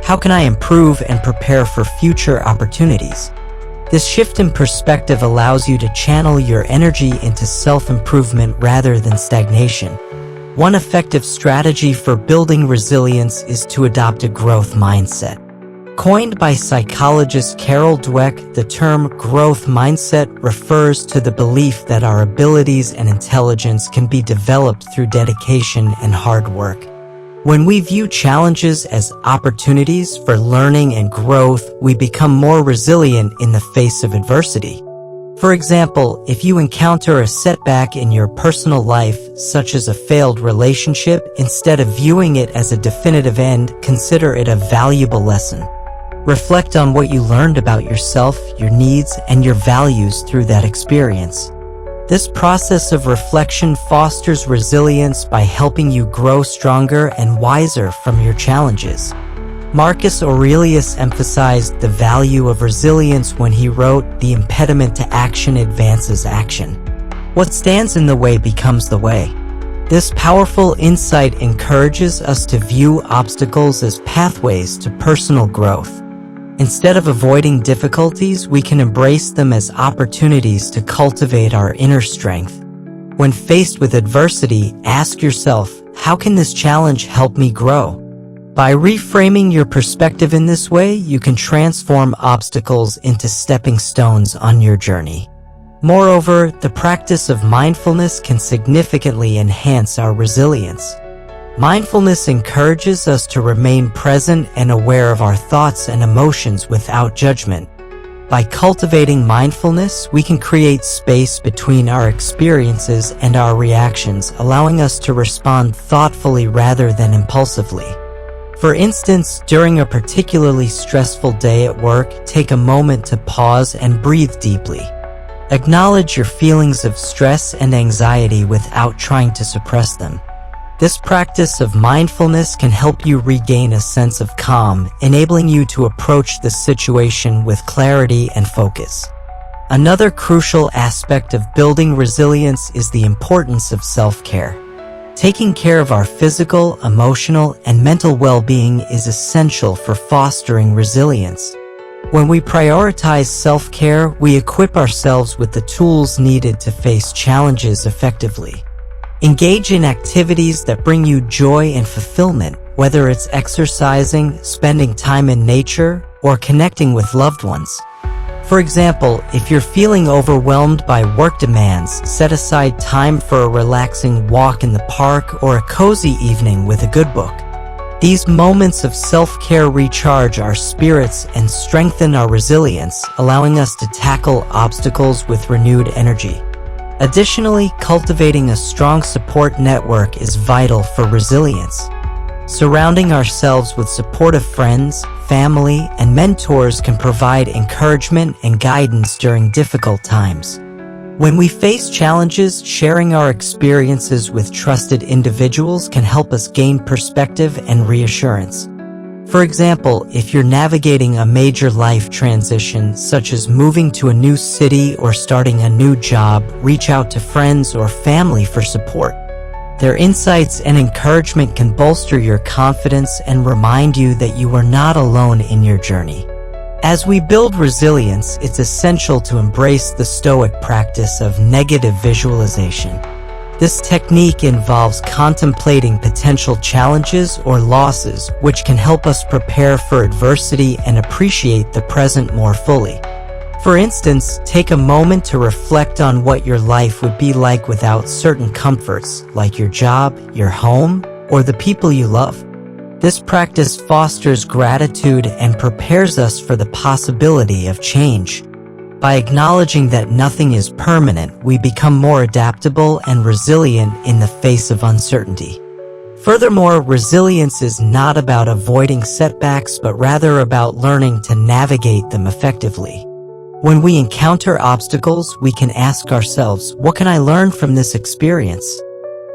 How can I improve and prepare for future opportunities? This shift in perspective allows you to channel your energy into self-improvement rather than stagnation. One effective strategy for building resilience is to adopt a growth mindset. Coined by psychologist Carol Dweck, the term growth mindset refers to the belief that our abilities and intelligence can be developed through dedication and hard work. When we view challenges as opportunities for learning and growth, we become more resilient in the face of adversity. For example, if you encounter a setback in your personal life, such as a failed relationship, instead of viewing it as a definitive end, consider it a valuable lesson. Reflect on what you learned about yourself, your needs, and your values through that experience. This process of reflection fosters resilience by helping you grow stronger and wiser from your challenges. Marcus Aurelius emphasized the value of resilience when he wrote, "The impediment to action advances action. What stands in the way becomes the way." This powerful insight encourages us to view obstacles as pathways to personal growth. Instead of avoiding difficulties, we can embrace them as opportunities to cultivate our inner strength. When faced with adversity, ask yourself, how can this challenge help me grow? By reframing your perspective in this way, you can transform obstacles into stepping stones on your journey. Moreover, the practice of mindfulness can significantly enhance our resilience. Mindfulness encourages us to remain present and aware of our thoughts and emotions without judgment. By cultivating mindfulness, we can create space between our experiences and our reactions, allowing us to respond thoughtfully rather than impulsively. For instance, during a particularly stressful day at work, take a moment to pause and breathe deeply. Acknowledge your feelings of stress and anxiety without trying to suppress them. This practice of mindfulness can help you regain a sense of calm, enabling you to approach the situation with clarity and focus. Another crucial aspect of building resilience is the importance of self-care. Taking care of our physical, emotional, and mental well-being is essential for fostering resilience. When we prioritize self-care, we equip ourselves with the tools needed to face challenges effectively. Engage in activities that bring you joy and fulfillment, whether it's exercising, spending time in nature, or connecting with loved ones. For example, if you're feeling overwhelmed by work demands, set aside time for a relaxing walk in the park or a cozy evening with a good book. These moments of self-care recharge our spirits and strengthen our resilience, allowing us to tackle obstacles with renewed energy. Additionally, cultivating a strong support network is vital for resilience. Surrounding ourselves with supportive friends, family, and mentors can provide encouragement and guidance during difficult times. When we face challenges, sharing our experiences with trusted individuals can help us gain perspective and reassurance. For example, if you're navigating a major life transition, such as moving to a new city or starting a new job, reach out to friends or family for support. Their insights and encouragement can bolster your confidence and remind you that you are not alone in your journey. As we build resilience, it's essential to embrace the Stoic practice of negative visualization. This technique involves contemplating potential challenges or losses, which can help us prepare for adversity and appreciate the present more fully. For instance, take a moment to reflect on what your life would be like without certain comforts, like your job, your home, or the people you love. This practice fosters gratitude and prepares us for the possibility of change. By acknowledging that nothing is permanent, we become more adaptable and resilient in the face of uncertainty. Furthermore, resilience is not about avoiding setbacks, but rather about learning to navigate them effectively. When we encounter obstacles, we can ask ourselves, what can I learn from this experience?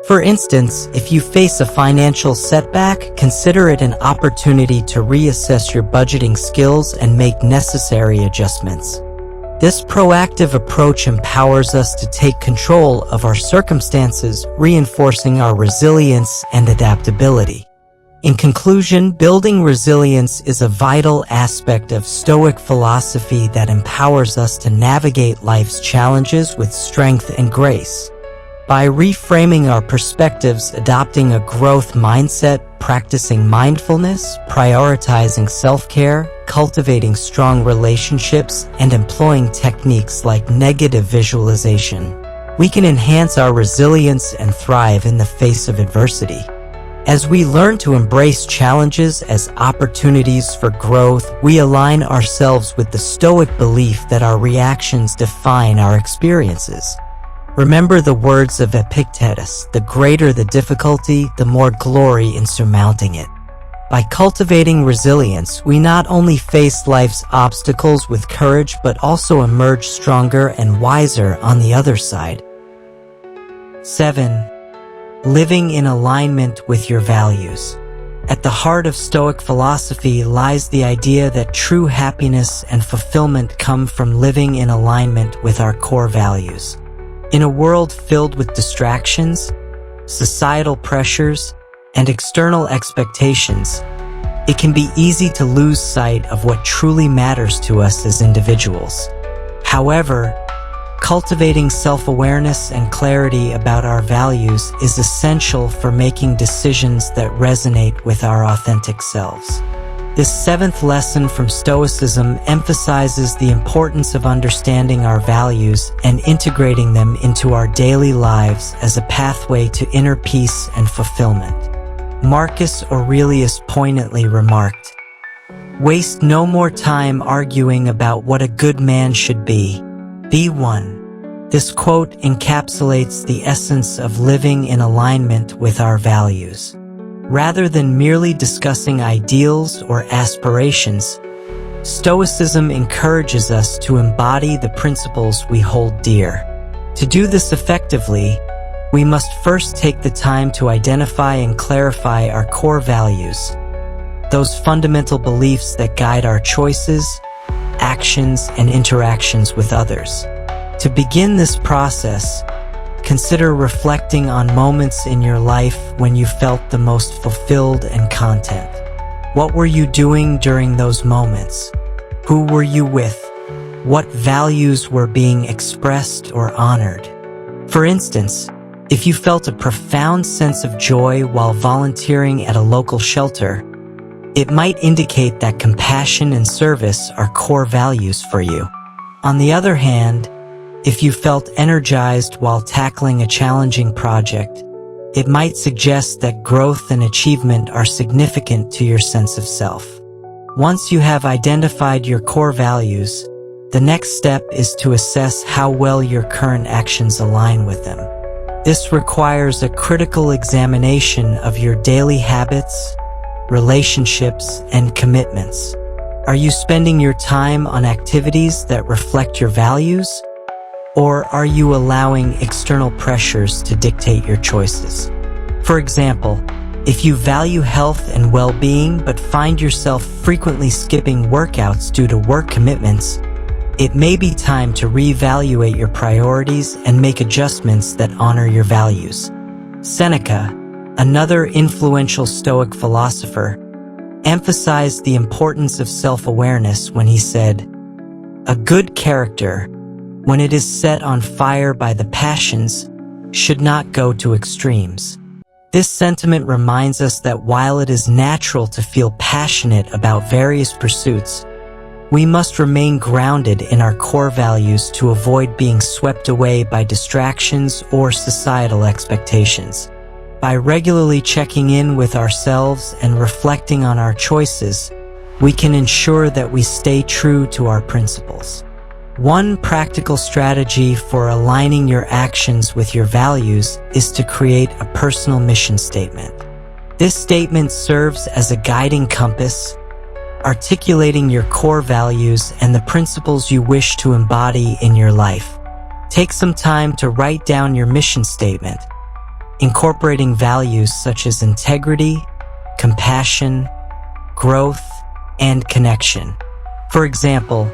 For instance, if you face a financial setback, consider it an opportunity to reassess your budgeting skills and make necessary adjustments. This proactive approach empowers us to take control of our circumstances, reinforcing our resilience and adaptability. In conclusion, building resilience is a vital aspect of Stoic philosophy that empowers us to navigate life's challenges with strength and grace. By reframing our perspectives, adopting a growth mindset, practicing mindfulness, prioritizing self-care, cultivating strong relationships, and employing techniques like negative visualization, we can enhance our resilience and thrive in the face of adversity. As we learn to embrace challenges as opportunities for growth, we align ourselves with the Stoic belief that our reactions define our experiences. Remember the words of Epictetus, the greater the difficulty, the more glory in surmounting it. By cultivating resilience, we not only face life's obstacles with courage, but also emerge stronger and wiser on the other side. 7. Living in alignment with your values. At the heart of Stoic philosophy lies the idea that true happiness and fulfillment come from living in alignment with our core values. In a world filled with distractions, societal pressures, and external expectations, it can be easy to lose sight of what truly matters to us as individuals. However, cultivating self-awareness and clarity about our values is essential for making decisions that resonate with our authentic selves. This seventh lesson from Stoicism emphasizes the importance of understanding our values and integrating them into our daily lives as a pathway to inner peace and fulfillment. Marcus Aurelius poignantly remarked, "Waste no more time arguing about what a good man should be. Be one." This quote encapsulates the essence of living in alignment with our values. Rather than merely discussing ideals or aspirations, Stoicism encourages us to embody the principles we hold dear. To do this effectively, we must first take the time to identify and clarify our core values, those fundamental beliefs that guide our choices, actions, and interactions with others. To begin this process, consider reflecting on moments in your life when you felt the most fulfilled and content. What were you doing during those moments? Who were you with? What values were being expressed or honored? For instance, if you felt a profound sense of joy while volunteering at a local shelter, it might indicate that compassion and service are core values for you. On the other hand, if you felt energized while tackling a challenging project, it might suggest that growth and achievement are significant to your sense of self. Once you have identified your core values, the next step is to assess how well your current actions align with them. This requires a critical examination of your daily habits, relationships, and commitments. Are you spending your time on activities that reflect your values? Or are you allowing external pressures to dictate your choices? For example, If you value health and well-being but find yourself frequently skipping workouts due to work commitments, it may be time to reevaluate your priorities and make adjustments that honor your values. Seneca, another influential Stoic philosopher, emphasized the importance of self-awareness when he said, "A good character, when it is set on fire by the passions, should not go to extremes." This sentiment reminds us that while it is natural to feel passionate about various pursuits, we must remain grounded in our core values to avoid being swept away by distractions or societal expectations. By regularly checking in with ourselves and reflecting on our choices, we can ensure that we stay true to our principles. One practical strategy for aligning your actions with your values is to create a personal mission statement. This statement serves as a guiding compass, articulating your core values and the principles you wish to embody in your life. Take some time to write down your mission statement, incorporating values such as integrity, compassion, growth, and connection. For example,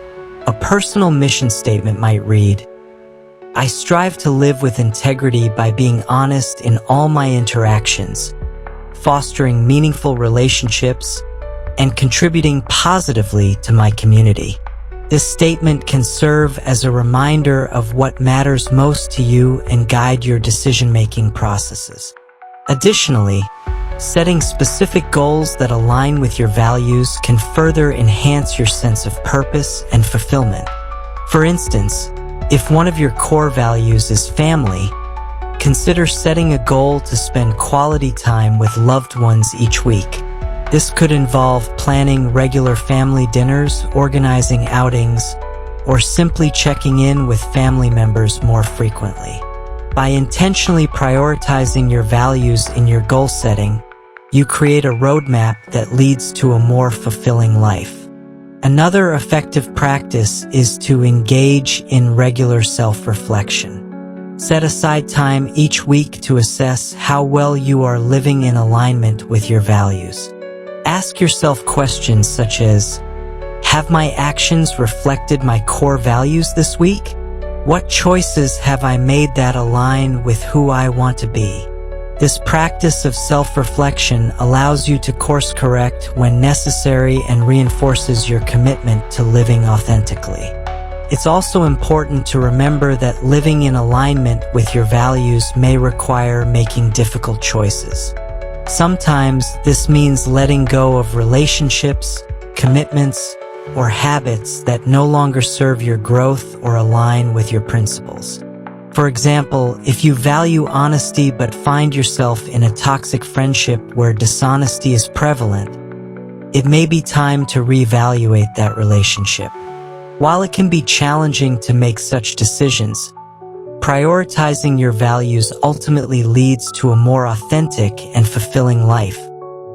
a personal mission statement might read, "I strive to live with integrity by being honest in all my interactions, fostering meaningful relationships, and contributing positively to my community." This statement can serve as a reminder of what matters most to you and guide your decision-making processes. Additionally, setting specific goals that align with your values can further enhance your sense of purpose and fulfillment. For instance, if one of your core values is family, consider setting a goal to spend quality time with loved ones each week. This could involve planning regular family dinners, organizing outings, or simply checking in with family members more frequently. By intentionally prioritizing your values in your goal setting, you create a roadmap that leads to a more fulfilling life. Another effective practice is to engage in regular self-reflection. Set aside time each week to assess how well you are living in alignment with your values. Ask yourself questions such as, have my actions reflected my core values this week? What choices have I made that align with who I want to be? This practice of self-reflection allows you to course correct when necessary and reinforces your commitment to living authentically. It's also important to remember that living in alignment with your values may require making difficult choices. Sometimes this means letting go of relationships, commitments, or habits that no longer serve your growth or align with your principles. For example, if you value honesty but find yourself in a toxic friendship where dishonesty is prevalent, it may be time to reevaluate that relationship. While it can be challenging to make such decisions, prioritizing your values ultimately leads to a more authentic and fulfilling life.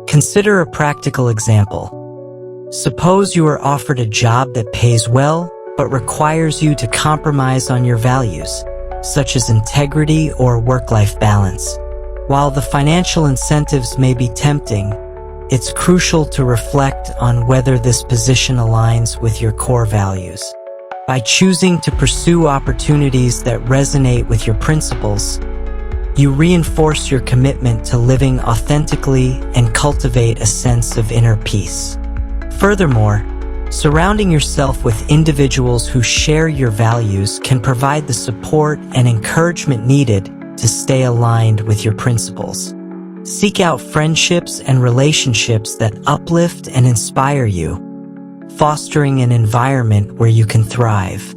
Consider a practical example. Suppose you are offered a job that pays well but requires you to compromise on your values, such as integrity or work-life balance. While the financial incentives may be tempting, it's crucial to reflect on whether this position aligns with your core values. By choosing to pursue opportunities that resonate with your principles, you reinforce your commitment to living authentically and cultivate a sense of inner peace. Furthermore, surrounding yourself with individuals who share your values can provide the support and encouragement needed to stay aligned with your principles. Seek out friendships and relationships that uplift and inspire you, fostering an environment where you can thrive.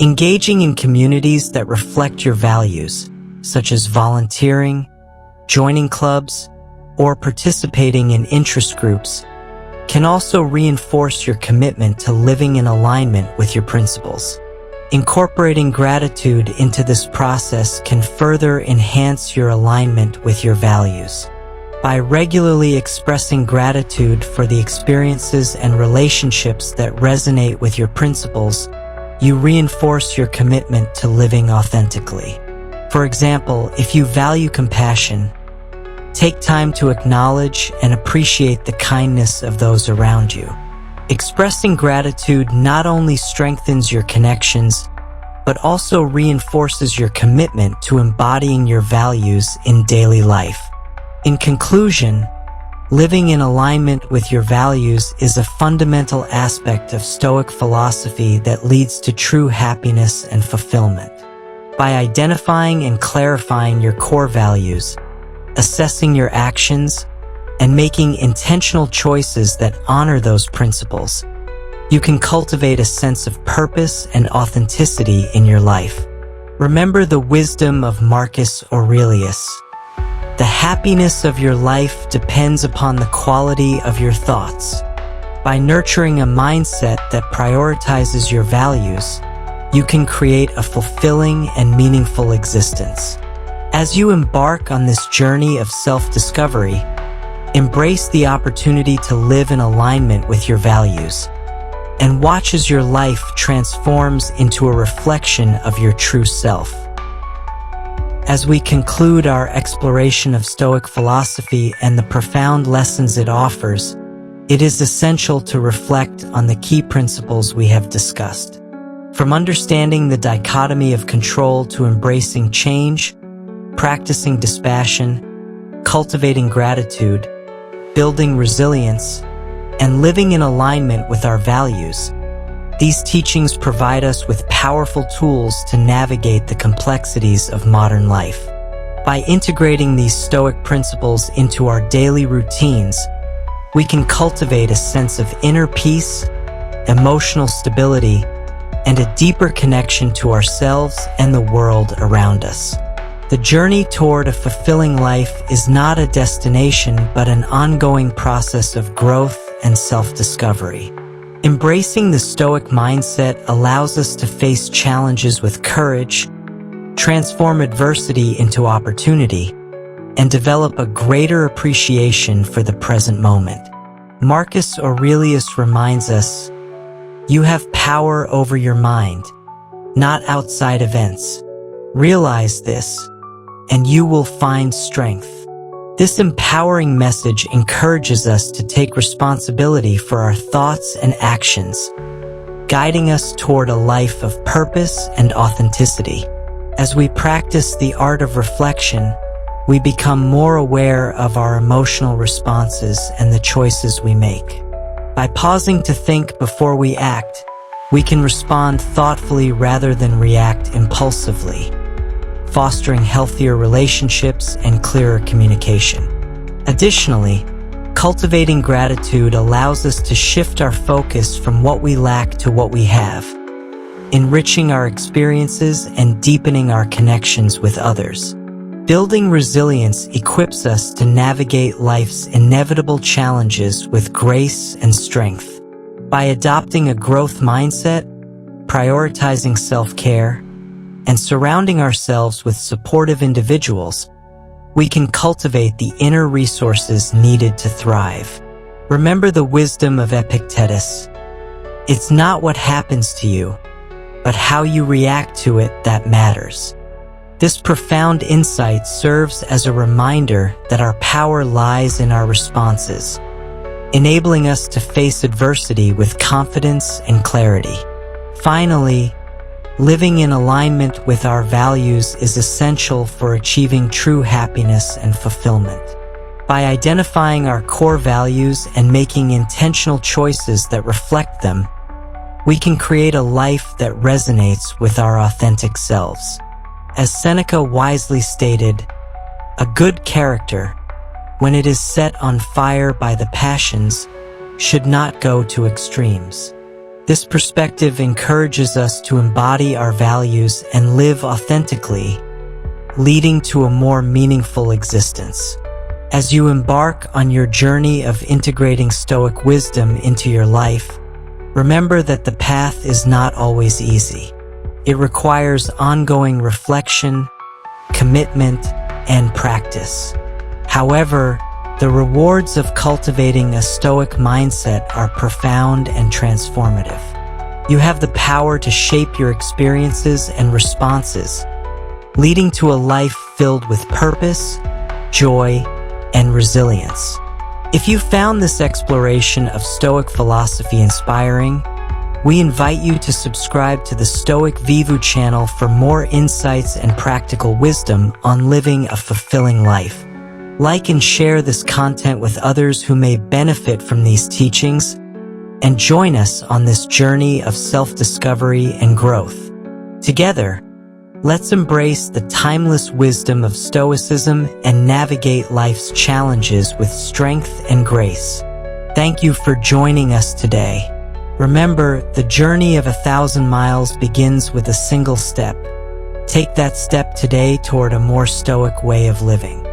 Engaging in communities that reflect your values, such as volunteering, joining clubs, or participating in interest groups, can also reinforce your commitment to living in alignment with your principles. Incorporating gratitude into this process can further enhance your alignment with your values. By regularly expressing gratitude for the experiences and relationships that resonate with your principles, you reinforce your commitment to living authentically. For example, if you value compassion, Take time to acknowledge and appreciate the kindness of those around you. Expressing gratitude not only strengthens your connections, but also reinforces your commitment to embodying your values in daily life. In conclusion, living in alignment with your values is a fundamental aspect of Stoic philosophy that leads to true happiness and fulfillment. By identifying and clarifying your core values, assessing your actions, and making intentional choices that honor those principles, you can cultivate a sense of purpose and authenticity in your life. Remember the wisdom of Marcus Aurelius. The happiness of your life depends upon the quality of your thoughts. By nurturing a mindset that prioritizes your values, you can create a fulfilling and meaningful existence. As you embark on this journey of self-discovery, embrace the opportunity to live in alignment with your values, and watch as your life transforms into a reflection of your true self. As we conclude our exploration of Stoic philosophy and the profound lessons it offers, it is essential to reflect on the key principles we have discussed. From understanding the dichotomy of control to embracing change, practicing dispassion, cultivating gratitude, building resilience, and living in alignment with our values, these teachings provide us with powerful tools to navigate the complexities of modern life. By integrating these Stoic principles into our daily routines, we can cultivate a sense of inner peace, emotional stability, and a deeper connection to ourselves and the world around us. The journey toward a fulfilling life is not a destination but an ongoing process of growth and self-discovery. Embracing the Stoic mindset allows us to face challenges with courage, transform adversity into opportunity, and develop a greater appreciation for the present moment. Marcus Aurelius reminds us, "You have power over your mind, not outside events. Realize this, and you will find strength." This empowering message encourages us to take responsibility for our thoughts and actions, guiding us toward a life of purpose and authenticity. As we practice the art of reflection, we become more aware of our emotional responses and the choices we make. By pausing to think before we act, we can respond thoughtfully rather than react impulsively, fostering healthier relationships and clearer communication. Additionally, cultivating gratitude allows us to shift our focus from what we lack to what we have, enriching our experiences and deepening our connections with others. Building resilience equips us to navigate life's inevitable challenges with grace and strength. By adopting a growth mindset, prioritizing self-care, and surrounding ourselves with supportive individuals, we can cultivate the inner resources needed to thrive. Remember the wisdom of Epictetus. It's not what happens to you, but how you react to it that matters. This profound insight serves as a reminder that our power lies in our responses, enabling us to face adversity with confidence and clarity. Finally, living in alignment with our values is essential for achieving true happiness and fulfillment. By identifying our core values and making intentional choices that reflect them, we can create a life that resonates with our authentic selves. As Seneca wisely stated, "A good character, when it is set on fire by the passions, should not go to extremes." This perspective encourages us to embody our values and live authentically, leading to a more meaningful existence. As you embark on your journey of integrating Stoic wisdom into your life, remember that the path is not always easy. It requires ongoing reflection, commitment, and practice. However, the rewards of cultivating a Stoic mindset are profound and transformative. You have the power to shape your experiences and responses, leading to a life filled with purpose, joy, and resilience. If you found this exploration of Stoic philosophy inspiring, we invite you to subscribe to the Stoic VIVU channel for more insights and practical wisdom on living a fulfilling life. Like and share this content with others who may benefit from these teachings, and join us on this journey of self-discovery and growth. Together, let's embrace the timeless wisdom of Stoicism and navigate life's challenges with strength and grace. Thank you for joining us today. Remember, the journey of 1,000 miles begins with a single step. Take that step today toward a more stoic way of living.